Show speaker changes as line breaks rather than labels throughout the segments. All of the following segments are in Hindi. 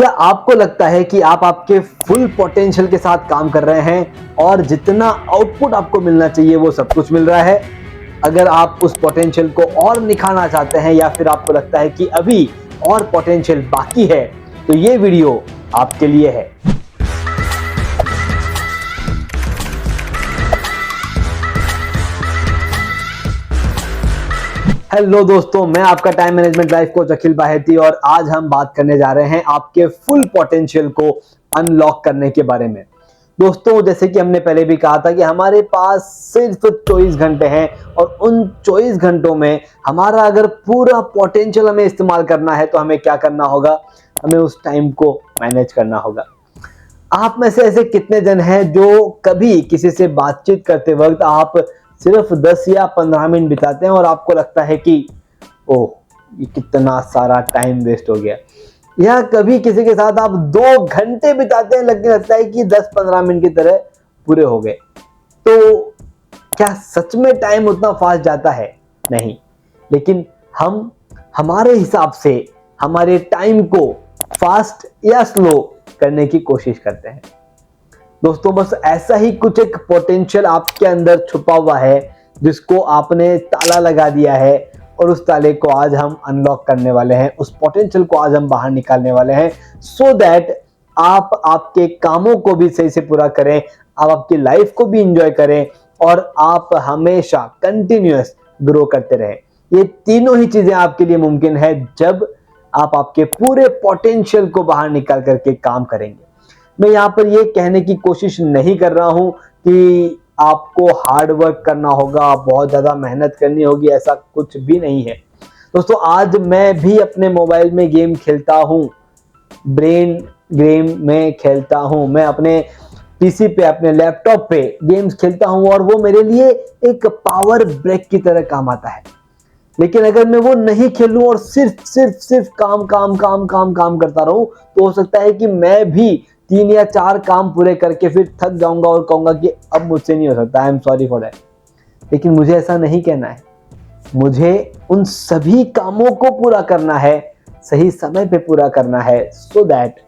क्या आपको लगता है कि आप आपके फुल पोटेंशियल के साथ काम कर रहे हैं और जितना आउटपुट आपको मिलना चाहिए वो सब कुछ मिल रहा है? अगर आप उस पोटेंशियल को और निखारना चाहते हैं या फिर आपको लगता है कि अभी और पोटेंशियल बाकी है, तो ये वीडियो आपके लिए है। हेलो दोस्तों, मैं आपका टाइम मैनेजमेंट लाइफ कोच अखिल बाहेती और आज हम बात करने जा रहे हैं आपके फुल पोटेंशियल को अनलॉक करने के बारे में। दोस्तों, जैसे कि हमने पहले भी कहा था कि हमारे पास सिर्फ 24 घंटे हैं और उन 24 घंटों में हमारा अगर पूरा पोटेंशियल हमें इस्तेमाल करना है तो हमें क्या करना होगा? हमें उस टाइम को मैनेज करना होगा। आप में से ऐसे कितने जन हैं जो कभी किसी से बातचीत करते वक्त आप सिर्फ 10 या 15 मिनट बिताते हैं और आपको लगता है कि ओह, ये कितना सारा टाइम वेस्ट हो गया, या कभी किसी के साथ आप 2 घंटे बिताते हैं, लगता है कि 10-15 मिनट की तरह पूरे हो गए। तो क्या सच में टाइम उतना फास्ट जाता है? नहीं, लेकिन हम हमारे हिसाब से हमारे टाइम को फास्ट या स्लो करने की कोशिश करते हैं। दोस्तों, बस ऐसा ही कुछ एक पोटेंशियल आपके अंदर छुपा हुआ है जिसको आपने ताला लगा दिया है और उस ताले को आज हम अनलॉक करने वाले हैं। उस पोटेंशियल को आज हम बाहर निकालने वाले हैं सो दैट आप आपके कामों को भी सही से पूरा करें, आप आपकी लाइफ को भी एंजॉय करें और आप हमेशा कंटिन्यूअस ग्रो करते रहें। ये तीनों ही चीजें आपके लिए मुमकिन है जब आप आपके पूरे पोटेंशियल को बाहर निकाल करके काम करेंगे। मैं यहाँ पर ये कहने की कोशिश नहीं कर रहा हूँ कि आपको हार्ड वर्क करना होगा, बहुत ज़्यादा मेहनत करनी होगी, ऐसा कुछ भी नहीं है। दोस्तों, आज मैं भी अपने मोबाइल में गेम खेलता हूँ, ब्रेन गेम में खेलता हूँ, मैं अपने पीसी पे, अपने लैपटॉप पे गेम्स खेलता हूँ और वो मेरे लिए एक पावर ब्रेक की तरह काम आता है। लेकिन अगर मैं वो नहीं खेलूं और सिर्फ काम करता रहूं तो हो सकता है कि मैं भी 3 या 4 काम पूरे करके फिर थक जाऊंगा और कहूंगा कि अब मुझसे नहीं हो सकता, I am sorry for that. लेकिन मुझे ऐसा नहीं कहना है, मुझे उन सभी कामों को पूरा करना है, सही समय पे पूरा करना है सो दैट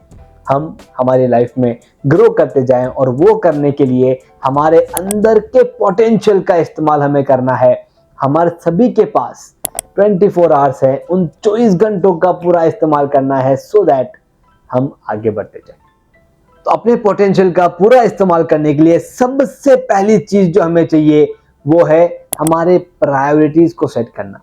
हम हमारी लाइफ में ग्रो करते जाएं। और वो करने के लिए हमारे अंदर के पोटेंशियल का इस्तेमाल हमें करना है। हमारे सभी के पास 24 आवर्स है, उन 24 घंटों का पूरा इस्तेमाल करना है सो दैट हम आगे बढ़ते जाएं। तो अपने पोटेंशियल का पूरा इस्तेमाल करने के लिए सबसे पहली चीज जो हमें चाहिए वो है हमारे प्रायोरिटीज को सेट करना।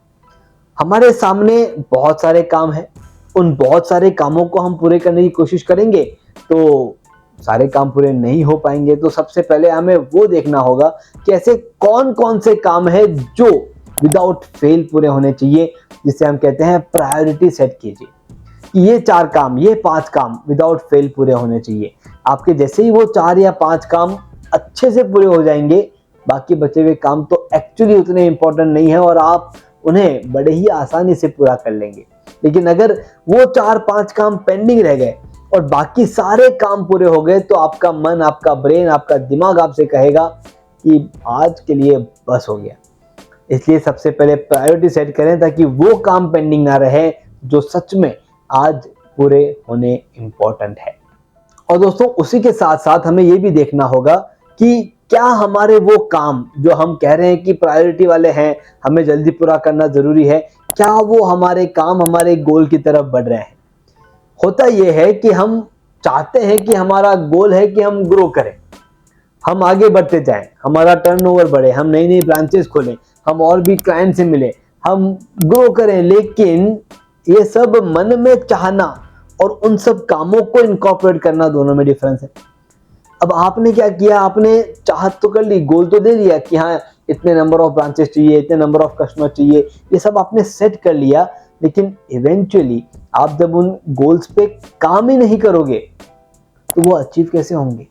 हमारे सामने बहुत सारे काम हैं, उन बहुत सारे कामों को हम पूरे करने की कोशिश करेंगे तो सारे काम पूरे नहीं हो पाएंगे। तो सबसे पहले हमें वो देखना होगा कि ऐसे कौन कौन से काम है जो विदाउट फेल पूरे होने चाहिए, जिसे हम कहते हैं प्रायोरिटी सेट कीजिए कि ये 4 काम, ये 5 काम विदाउट फेल पूरे होने चाहिए। आपके जैसे ही वो 4 या 5 काम अच्छे से पूरे हो जाएंगे, बाकी बचे हुए काम तो एक्चुअली उतने इंपॉर्टेंट नहीं है और आप उन्हें बड़े ही आसानी से पूरा कर लेंगे। लेकिन अगर वो 4-5 काम पेंडिंग रह गए और बाकी सारे काम पूरे हो गए तो आपका मन, आपका ब्रेन, आपका दिमाग आपसे कहेगा कि आज के लिए बस हो गया। इसलिए सबसे पहले प्रायोरिटी सेट करें ताकि वो काम पेंडिंग ना रहे जो सच में आज पूरे होने इंपॉर्टेंट है। और दोस्तों, उसी के साथ साथ हमें ये भी देखना होगा कि क्या हमारे वो काम जो हम कह रहे हैं कि प्रायोरिटी वाले हैं, हमें जल्दी पूरा करना जरूरी है, क्या वो हमारे काम हमारे गोल की तरफ बढ़ रहे हैं? होता यह है कि हम चाहते हैं कि हमारा गोल है कि हम ग्रो करें, हम आगे बढ़ते जाएं, हमारा टर्नओवर बढ़े, हम नई नई ब्रांचेस खोलें, हम और भी क्लाइंट से मिले, हम ग्रो करें। लेकिन ये सब मन में चाहना और उन सब कामों को इनकॉर्पोरेट करना, दोनों में डिफरेंस है। अब आपने क्या किया, आपने चाहत तो कर ली, गोल तो दे दिया कि हाँ इतने नंबर ऑफ ब्रांचेस चाहिए, इतने नंबर ऑफ कस्टमर चाहिए, ये सब आपने सेट कर लिया। लेकिन इवेंचुअली आप जब उन गोल्स पे काम ही नहीं करोगे तो वो अचीव कैसे होंगे?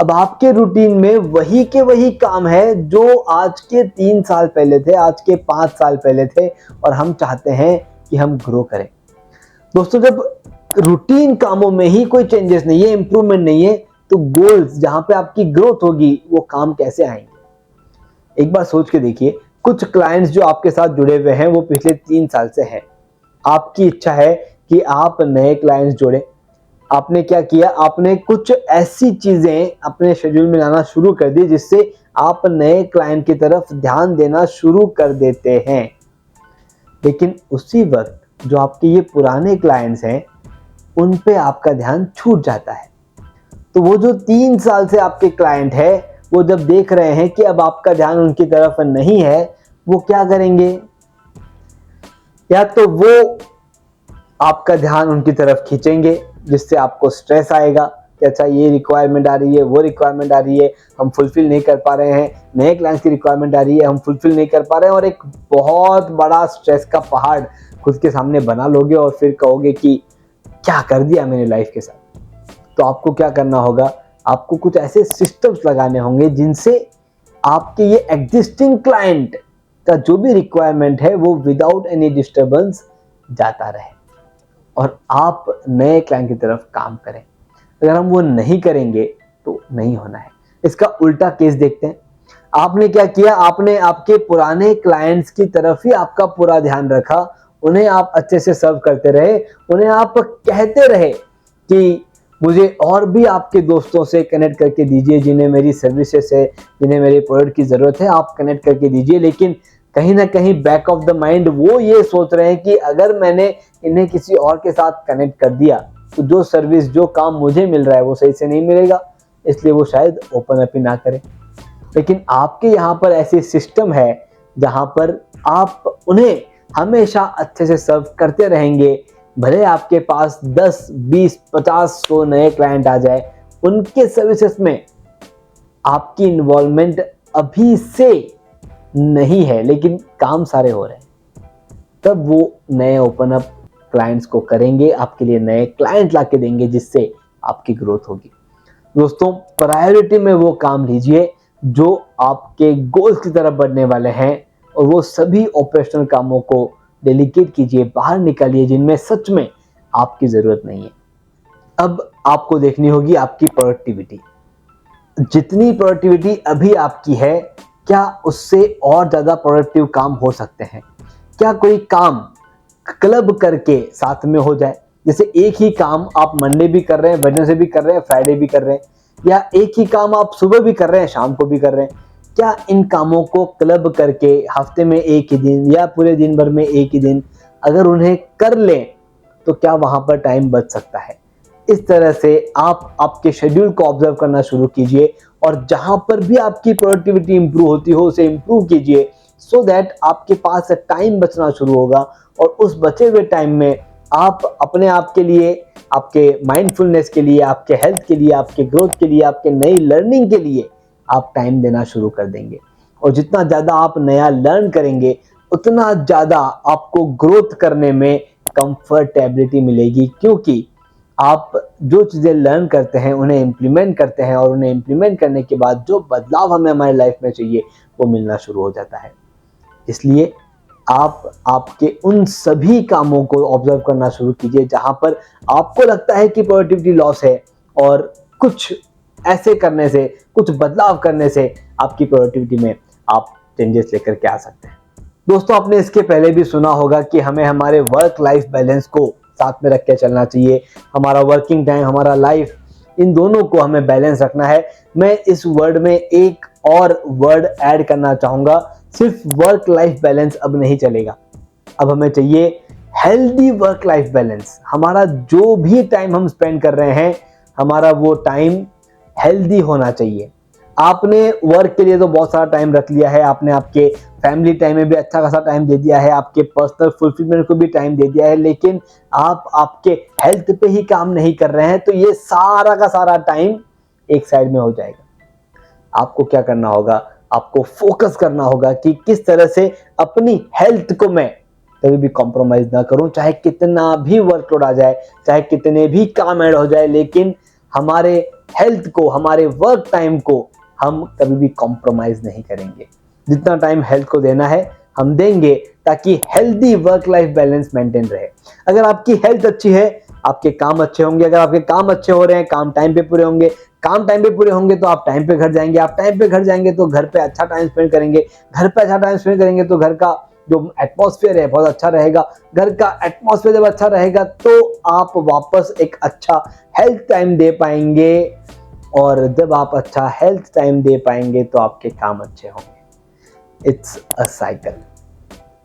अब आपके रूटीन में वही के वही काम है जो आज के 3 साल पहले थे, आज के 5 साल पहले थे और हम चाहते हैं कि हम ग्रो करें। दोस्तों, जब रूटीन कामों में ही कोई चेंजेस नहीं है, इंप्रूवमेंट नहीं है, तो गोल्स जहां पे आपकी ग्रोथ होगी वो काम कैसे आएंगे? एक बार सोच के देखिए, कुछ क्लाइंट्स जो आपके साथ जुड़े हुए हैं वो पिछले 3 साल से हैं। आपकी इच्छा है कि आप नए क्लाइंट्स जोड़ें, आपने क्या किया, आपने कुछ ऐसी चीजें अपने शेड्यूल में लाना शुरू कर दी जिससे आप नए क्लाइंट की तरफ ध्यान देना शुरू कर देते हैं। लेकिन उसी वक्त जो आपके ये पुराने क्लाइंट्स हैं उन पे आपका ध्यान छूट जाता है। तो वो जो 3 साल से आपके क्लाइंट है, वो जब देख रहे हैं कि अब आपका ध्यान उनकी तरफ नहीं है, वो क्या करेंगे, या तो वो आपका ध्यान उनकी तरफ खींचेंगे जिससे आपको स्ट्रेस आएगा कि अच्छा ये रिक्वायरमेंट आ रही है, वो रिक्वायरमेंट आ रही है, हम फुलफिल नहीं कर पा रहे हैं, नए क्लाइंट्स की रिक्वायरमेंट आ रही है, हम फुलफिल नहीं कर पा रहे हैं, और एक बहुत बड़ा स्ट्रेस का पहाड़ खुद के सामने बना लोगे और फिर कहोगे कि क्या कर दिया मैंने लाइफ के साथ। तो आपको क्या करना होगा, आपको कुछ ऐसे सिस्टम्स लगाने होंगे जिनसे आपके ये एग्जिस्टिंग क्लाइंट का जो भी रिक्वायरमेंट है वो विदाउट एनी डिस्टर्बेंस जाता रहे और आप नए क्लाइंट की तरफ काम करें। अगर हम वो नहीं करेंगे तो नहीं होना है। इसका उल्टा केस देखते हैं। आपने क्या किया, आपने आपके पुराने क्लाइंट्स की तरफ ही आपका पूरा ध्यान रखा, उन्हें आप अच्छे से सर्व करते रहे, उन्हें आप कहते रहे कि मुझे और भी आपके दोस्तों से कनेक्ट करके दीजिए जिन्हें मेरी सर्विसेज है, जिन्हें मेरे प्रोडक्ट की ज़रूरत है, आप कनेक्ट करके दीजिए। लेकिन कहीं ना कहीं बैक ऑफ द माइंड वो ये सोच रहे हैं कि अगर मैंने इन्हें किसी और के साथ कनेक्ट कर दिया तो जो सर्विस, जो काम मुझे मिल रहा है वो सही से नहीं मिलेगा, इसलिए वो शायद ओपन अप ही ना करें। लेकिन आपके यहाँ पर ऐसी सिस्टम है जहाँ पर आप उन्हें हमेशा अच्छे से सर्व करते रहेंगे, भले आपके पास 10, 20, 50, 100 नए क्लाइंट आ जाए, उनके सर्विसेज में आपकी इन्वॉल्वमेंट अभी से नहीं है लेकिन काम सारे हो रहे हैं, तब वो नए ओपन अप क्लाइंट्स को करेंगे, आपके लिए नए क्लाइंट ला के देंगे जिससे आपकी ग्रोथ होगी। दोस्तों, प्रायोरिटी में वो काम लीजिए जो आपके गोल्स की तरफ बढ़ने वाले हैं और वो सभी ऑपरेशनल कामों को डेलीगेट कीजिए, बाहर निकालिए जिनमें सच में आपकी ज़रूरत नहीं है। अब आपको देखनी होगी आपकी प्रोडक्टिविटी। जितनी प्रोडक्टिविटी अभी आपकी है, क्या उससे और ज़्यादा प्रोडक्टिव काम हो सकते हैं? क्या कोई काम क्लब करके साथ में हो जाए? जैसे एक ही काम आप मंडे भी कर रहे हैं, वेडनेसडे भी कर रहे हैं, फ्राइडे भी कर रहे हैं, या एक ही काम आप सुबह भी कर रहे हैं, शाम को भी कर रहे हैं। क्या इन कामों को क्लब करके हफ्ते में एक ही दिन या पूरे दिन भर में एक ही दिन अगर उन्हें कर लें तो क्या वहाँ पर टाइम बच सकता है? इस तरह से आप आपके शेड्यूल को ऑब्जर्व करना शुरू कीजिए और जहाँ पर भी आपकी प्रोडक्टिविटी इंप्रूव होती हो उसे इंप्रूव कीजिए, सो दैट आपके पास टाइम बचना शुरू होगा और उस बचे हुए टाइम में आप अपने आप के लिए, आपके माइंडफुलनेस के लिए, आपके हेल्थ के लिए, आपके ग्रोथ के लिए, आपके नई लर्निंग के लिए आप टाइम देना शुरू कर देंगे। और जितना ज़्यादा आप नया लर्न करेंगे उतना ज़्यादा आपको ग्रोथ करने में कंफर्टेबिलिटी मिलेगी, क्योंकि आप जो चीज़ें लर्न करते हैं उन्हें इम्प्लीमेंट करते हैं और उन्हें इम्प्लीमेंट करने के बाद जो बदलाव हमें हमारी लाइफ में चाहिए वो मिलना शुरू हो जाता है। इसलिए आप आपके उन सभी कामों को ऑब्जर्व करना शुरू कीजिए जहां पर आपको लगता है कि प्रोडक्टिविटी लॉस है और कुछ ऐसे करने से, कुछ बदलाव करने से आपकी प्रोडक्टिविटी में आप चेंजेस लेकर के आ सकते हैं। दोस्तों, आपने इसके पहले भी सुना होगा कि हमें हमारे वर्क लाइफ बैलेंस को साथ में रख के चलना चाहिए। हमारा वर्किंग टाइम, हमारा लाइफ, इन दोनों को हमें बैलेंस रखना है। मैं इस वर्ड में एक और वर्ड ऐड करना चाहूँगा, सिर्फ वर्क लाइफ बैलेंस अब नहीं चलेगा, अब हमें चाहिए हेल्दी वर्क लाइफ बैलेंस। हमारा जो भी टाइम हम स्पेंड कर रहे हैं, हमारा वो टाइम हेल्दी होना चाहिए। आपने वर्क के लिए तो बहुत सारा टाइम रख लिया है, आपने आपके फैमिली टाइम में भी अच्छा खासा टाइम दे दिया है, आपके पर्सनल फुलफिलमेंट को भी टाइम दे दिया है, लेकिन आप आपके हेल्थ पे ही काम नहीं कर रहे हैं तो ये सारा का सारा टाइम एक साइड में हो जाएगा। आपको क्या करना होगा, आपको फोकस करना होगा कि किस तरह से अपनी हेल्थ को मैं कभी भी कॉम्प्रोमाइज ना करूं, चाहे कितना भी वर्कलोड आ जाए, चाहे कितने भी काम ऐड हो जाए, लेकिन हमारे हेल्थ को, हमारे वर्क टाइम को हम कभी भी कॉम्प्रोमाइज नहीं करेंगे। जितना टाइम हेल्थ को देना है हम देंगे ताकि healthy work life balance maintain रहे। अगर आपकी हेल्थ अच्छी है, आपके काम अच्छे होंगे, अगर आपके काम अच्छे हो रहे हैं, काम टाइम पे पूरे होंगे, काम टाइम पे पूरे होंगे तो आप टाइम पे घर जाएंगे, आप टाइम पे घर जाएंगे तो घर पे अच्छा टाइम स्पेंड करेंगे, घर पे अच्छा टाइम स्पेंड करेंगे तो घर का जो एटमॉस्फेयर है बहुत अच्छा रहेगा, घर का एटमॉस्फेयर जब अच्छा रहेगा तो आप वापस एक अच्छा हेल्थ टाइम दे पाएंगे, और जब आप अच्छा हेल्थ टाइम दे पाएंगे तो आपके काम अच्छे होंगे। इट्स अ साइकिल,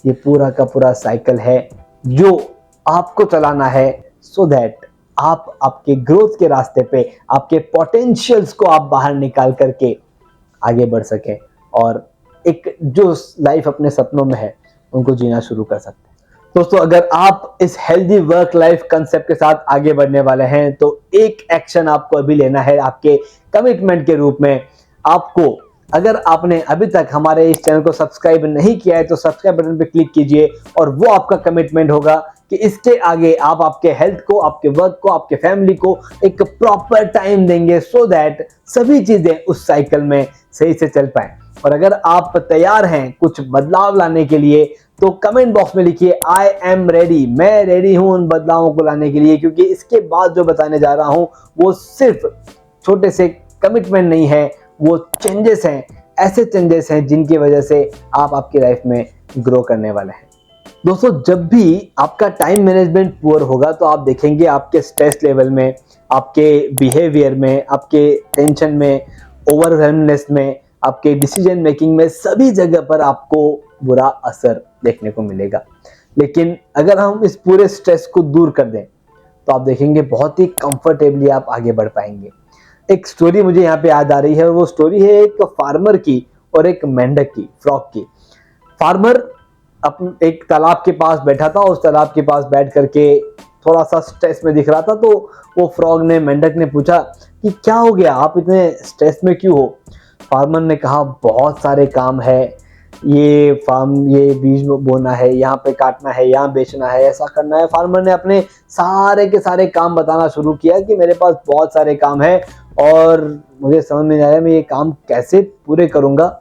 ये पूरा का पूरा साइकिल है जो आपको चलाना है, सो दैट आप आपके ग्रोथ के रास्ते पे आपके पोटेंशियल्स को आप बाहर निकाल करके आगे बढ़ सकें और एक जो लाइफ अपने सपनों में है उनको जीना शुरू कर सकते हैं। दोस्तों, अगर आप इस हेल्दी वर्क लाइफ कंसेप्ट के साथ आगे बढ़ने वाले हैं तो एक एक्शन आपको अभी लेना है आपके कमिटमेंट के रूप में। आपको, अगर आपने अभी तक हमारे इस चैनल को सब्सक्राइब नहीं किया है तो सब्सक्राइब बटन पे क्लिक कीजिए, और वो आपका कमिटमेंट होगा कि इसके आगे आप आपके हेल्थ को, आपके वर्क को, आपके फैमिली को एक प्रॉपर टाइम देंगे, सो दैट सभी चीजें उस साइकिल में सही से चल पाए। और अगर आप तैयार हैं कुछ बदलाव लाने के लिए तो कमेंट बॉक्स में लिखिए आई एम रेडी, मैं रेडी हूं उन बदलावों को लाने के लिए, क्योंकि इसके बाद जो बताने जा रहा हूं वो सिर्फ छोटे से कमिटमेंट नहीं है, वो चेंजेस हैं, ऐसे चेंजेस हैं जिनकी वजह से आप आपकी लाइफ में ग्रो करने वाले हैं। दोस्तों, जब भी आपका टाइम मैनेजमेंट पुअर होगा तो आप देखेंगे आपके स्ट्रेस लेवल में, आपके बिहेवियर में, आपके टेंशन में, ओवरवेलमनेस में, आपके डिसीजन मेकिंग में, सभी जगह पर आपको बुरा असर देखने को मिलेगा। लेकिन अगर हम इस पूरे स्ट्रेस को दूर कर दें तो आप देखेंगे बहुत ही कंफर्टेबली आप आगे बढ़ पाएंगे। एक स्टोरी मुझे यहाँ पे याद आ रही है, और वो स्टोरी है एक फार्मर की और एक मेंढक की, फ्रॉग की। फार्मर एक तालाब के पास बैठा था, उस तालाब के पास बैठ करके थोड़ा सा स्ट्रेस में दिख रहा था, तो वो फ्रॉग ने, मेंढक ने पूछा कि क्या हो गया, आप इतने स्ट्रेस में क्यों हो? फार्मर ने कहा बहुत सारे काम है, ये बीज बोना है, यहाँ पे काटना है, यहाँ बेचना है, ऐसा करना है। फार्मर ने अपने सारे के सारे काम बताना शुरू किया कि मेरे पास बहुत सारे काम है और मुझे समझ में नहीं आ रहा है मैं ये काम कैसे पूरे करूंगा।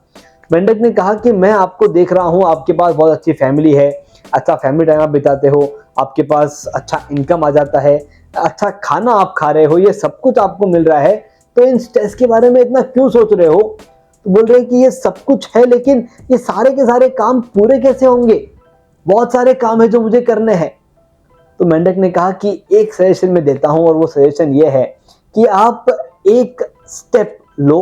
मेंढक ने कहा कि मैं आपको देख रहा हूँ, आपके पास बहुत अच्छी फैमिली है, अच्छा फैमिली टाइम आप बिताते हो, आपके पास अच्छा इनकम आ जाता है, अच्छा खाना आप खा रहे हो, ये सब कुछ आपको मिल रहा है, तो इन स्ट्रेस के बारे में इतना क्यों सोच रहे हो? तो बोल रहे हैं कि ये सब कुछ है, लेकिन ये सारे के सारे काम पूरे कैसे होंगे? बहुत सारे काम है जो मुझे करने हैं। तो मेंढक ने कहा कि एक सजेशन मैं देता हूं, और वो सजेशन ये है कि आप एक स्टेप लो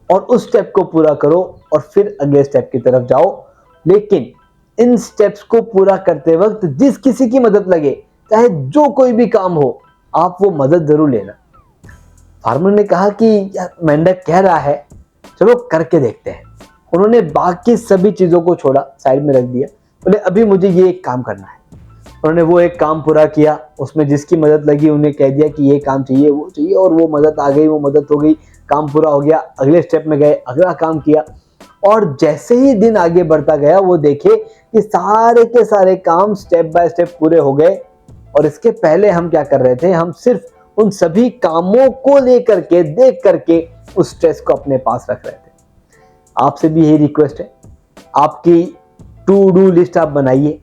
और उस स्टेप को पूरा करो और फिर अगले स्टेप की तरफ जाओ। लेकिन इन स्टेप्स को पूरा करते वक्त जिस किसी की मदद लगे, चाहे जो कोई भी काम हो, आप वो मदद जरूर लेना। फार्मर ने कहा कि यार मेंढक कह रहा है, चलो करके देखते हैं। उन्होंने बाकी सभी चीजों को छोड़ा, साइड में रख दिया, बोले अभी मुझे ये एक काम करना है। उन्होंने वो एक काम पूरा किया, उसमें जिसकी मदद लगी उन्हें कह दिया कि ये काम चाहिए, वो चाहिए, और वो मदद आ गई, वो मदद हो गई, काम पूरा हो गया। अगले स्टेप में गए, अगला काम किया, और जैसे ही दिन आगे बढ़ता गया वो देखे कि सारे के सारे काम स्टेप बाय स्टेप पूरे हो गए। और इसके पहले हम क्या कर रहे थे, हम सिर्फ उन सभी कामों को लेकर के, देख करके उस स्ट्रेस को अपने पास रख रहे थे। आपसे भी यही रिक्वेस्ट है, आपकी टू डू लिस्ट आप बनाइए,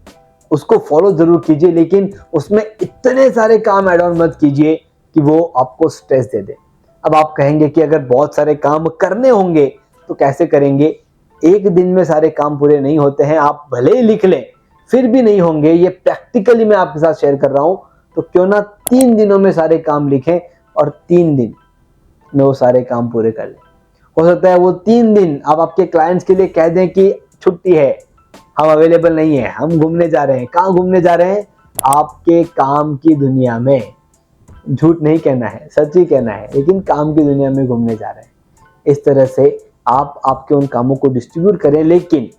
उसको फॉलो जरूर कीजिए, लेकिन उसमें इतने सारे काम ऐड ऑन मत कीजिए कि वो आपको स्ट्रेस दे दे। अब आप कहेंगे कि अगर बहुत सारे काम करने होंगे तो कैसे करेंगे? एक दिन में सारे काम पूरे नहीं होते हैं, आप भले ही लिख लें फिर भी नहीं होंगे। ये प्रैक्टिकली मैं आपके साथ शेयर कर रहा हूं, तो क्यों ना 3 दिनों में सारे काम लिखें और 3 दिन में वो सारे काम पूरे कर लें। हो सकता है वो 3 दिन आप आपके क्लाइंट्स के लिए कह दें कि छुट्टी है, हम अवेलेबल नहीं है, हम घूमने जा रहे हैं। कहाँ घूमने जा रहे हैं? आपके काम की दुनिया में। झूठ नहीं कहना है, सच ही कहना है, लेकिन काम की दुनिया में घूमने जा रहे हैं। इस तरह से आप आपके उन कामों को डिस्ट्रीब्यूट करें, लेकिन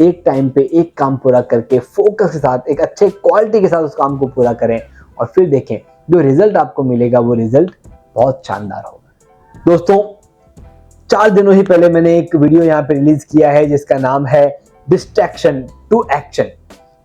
एक टाइम पे एक काम पूरा करके फोकस के साथ, एक अच्छे क्वालिटी के साथ उस काम को पूरा करें, और फिर देखें जो रिजल्ट आपको मिलेगा वो रिजल्ट बहुत शानदार होगा। दोस्तों, 4 दिनों ही पहले मैंने एक वीडियो यहाँ पे रिलीज किया है जिसका नाम है डिस्ट्रैक्शन टू एक्शन,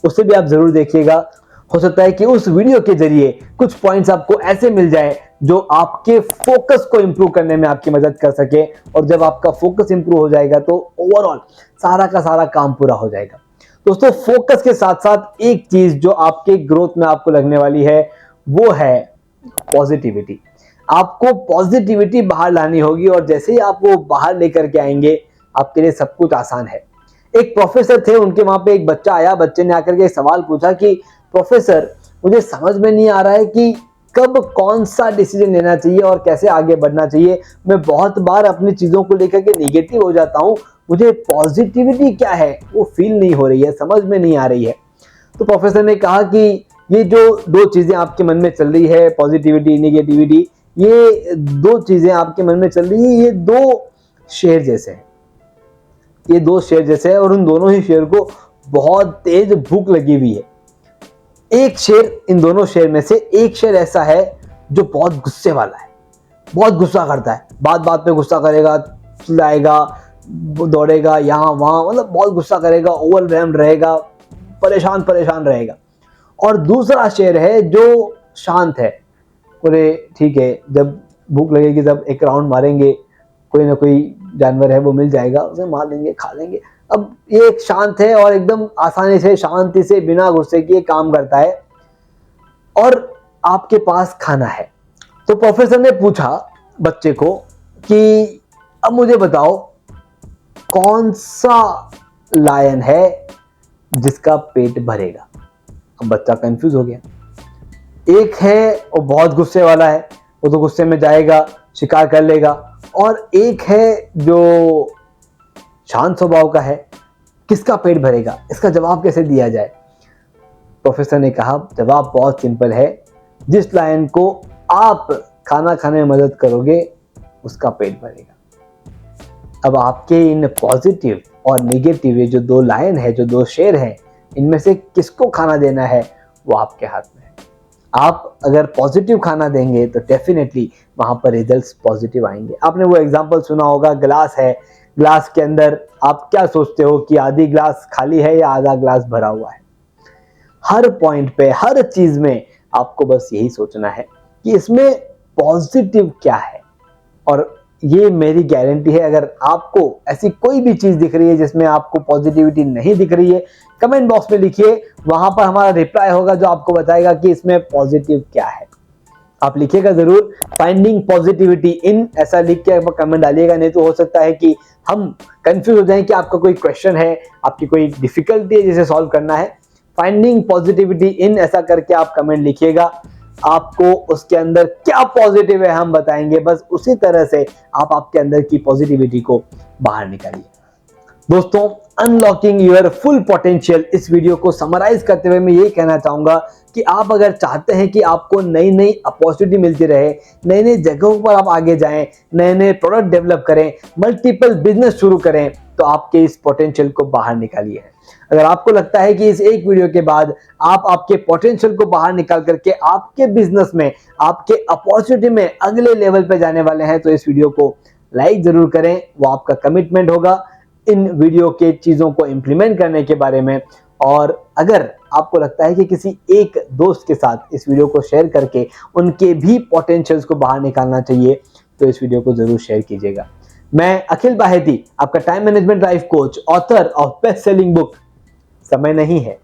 उसे भी आप जरूर देखिएगा। हो सकता है कि उस वीडियो के जरिए कुछ पॉइंट्स आपको ऐसे मिल जाए जो आपके फोकस को इंप्रूव करने में आपकी मदद कर सके, और जब आपका फोकस इंप्रूव हो जाएगा तो ओवरऑल सारा का सारा काम पूरा हो जाएगा। दोस्तों, फोकस के साथ साथ एक चीज जो आपके ग्रोथ में आपको लगने वाली है वो है पॉजिटिविटी। आपको पॉजिटिविटी बाहर लानी होगी, और जैसे ही आप वो बाहर लेकर के आएंगे आपके लिए सब कुछ आसान है। एक प्रोफेसर थे, उनके वहां पे एक बच्चा आया, बच्चे ने आकर के एक सवाल पूछा कि प्रोफेसर मुझे समझ में नहीं आ रहा है कि कब कौन सा डिसीजन लेना चाहिए और कैसे आगे बढ़ना चाहिए। मैं बहुत बार अपनी चीजों को लेकर के निगेटिव हो जाता हूँ, मुझे पॉजिटिविटी क्या है वो फील नहीं हो रही है, समझ में नहीं आ रही है। तो प्रोफेसर ने कहा कि ये जो दो चीजें आपके मन में चल रही है, पॉजिटिविटी निगेटिविटी, ये दो चीजें आपके मन में चल रही है, ये दो शेर जैसे हैं, ये दो शेर जैसे हैं और उन दोनों ही शेर को बहुत तेज भूख लगी हुई है। एक शेर, इन दोनों शेर में से एक शेर ऐसा है जो बहुत गुस्से वाला है, बहुत गुस्सा करता है, बात बात पे गुस्सा करेगा, चिल्लाएगा, दौड़ेगा यहाँ वहां, मतलब बहुत गुस्सा करेगा, ओवरवेल्म्ड रहेगा, परेशान परेशान रहेगा। और दूसरा शेर है जो शांत है, बोले ठीक है, जब भूख लगेगी तब एक राउंड मारेंगे, कोई ना कोई जानवर है वो मिल जाएगा, उसे मार लेंगे, खा लेंगे। अब ये एक शांत है और एकदम आसानी से, शांति से, बिना गुस्से किए काम करता है और आपके पास खाना है। तो प्रोफेसर ने पूछा बच्चे को कि अब मुझे बताओ कौन सा लायन है जिसका पेट भरेगा। अब बच्चा कंफ्यूज हो गया। एक है वो बहुत गुस्से वाला है, वो तो गुस्से में जाएगा, शिकार कर लेगा, और एक है जो शांत स्वभाव का है, किसका पेट भरेगा, इसका जवाब कैसे दिया जाए। प्रोफेसर ने कहा जवाब बहुत सिंपल है, जिस लायन को आप खाना खाने में मदद करोगे उसका पेट भरेगा। अब आपके इन पॉजिटिव और नेगेटिव ये जो दो लायन है, जो दो शेर हैं, इनमें से किसको खाना देना है वो आपके हाथ में है। आप अगर पॉजिटिव खाना देंगे तो डेफिनेटली वहां पर रिजल्ट्स पॉजिटिव आएंगे। आपने वो एग्जांपल सुना होगा, ग्लास है, ग्लास के अंदर आप क्या सोचते हो कि आधी ग्लास खाली है या आधा ग्लास भरा हुआ है। हर पॉइंट पे, हर चीज में आपको बस यही सोचना है कि इसमें पॉजिटिव क्या है। और ये मेरी गारंटी है, अगर आपको ऐसी कोई भी चीज दिख रही है जिसमें आपको पॉजिटिविटी नहीं दिख रही है, कमेंट बॉक्स में लिखिए, वहां पर हमारा रिप्लाई होगा जो आपको बताएगा कि इसमें पॉजिटिव क्या है। आप लिखिएगा जरूर, फाइंडिंग पॉजिटिविटी इन, ऐसा लिख के कमेंट डालिएगा, नहीं तो हो सकता है कि हम कंफ्यूज हो जाएं कि आपका कोई क्वेश्चन है, आपकी कोई डिफिकल्टी है जिसे सॉल्व करना है। फाइंडिंग पॉजिटिविटी इन ऐसा करके आप कमेंट लिखिएगा, आपको उसके अंदर क्या पॉजिटिव है हम बताएंगे, बस उसी तरह से आप आपके अंदर की पॉजिटिविटी को बाहर निकालिए। दोस्तों, अनलॉकिंग योर फुल पोटेंशियल, इस वीडियो को समराइज करते हुए मैं यही कहना चाहूंगा कि आप अगर चाहते हैं कि आपको नई नई अपॉर्चुनिटी मिलती रहे, नई नई जगहों पर आप आगे जाएं, नए नए प्रोडक्ट डेवलप करें, मल्टीपल बिजनेस शुरू करें, तो आपके इस पोटेंशियल को बाहर निकालिए। अगर आपको लगता है कि इस एक वीडियो के बाद आप आपके पोटेंशियल को बाहर निकाल करके आपके बिजनेस में, आपके अपॉर्चुनिटी में अगले लेवल पे जाने वाले हैं, तो इस वीडियो को लाइक जरूर करें, वो आपका कमिटमेंट होगा इन वीडियो के चीजों को इंप्लीमेंट करने के बारे में। और अगर आपको लगता है कि किसी एक दोस्त के साथ इस वीडियो को शेयर करके उनके भी पोटेंशियल्स को बाहर निकालना चाहिए, तो इस वीडियो को जरूर शेयर कीजिएगा। मैं अखिल बाहेती, आपका time management life coach, author of best selling book समय नहीं है,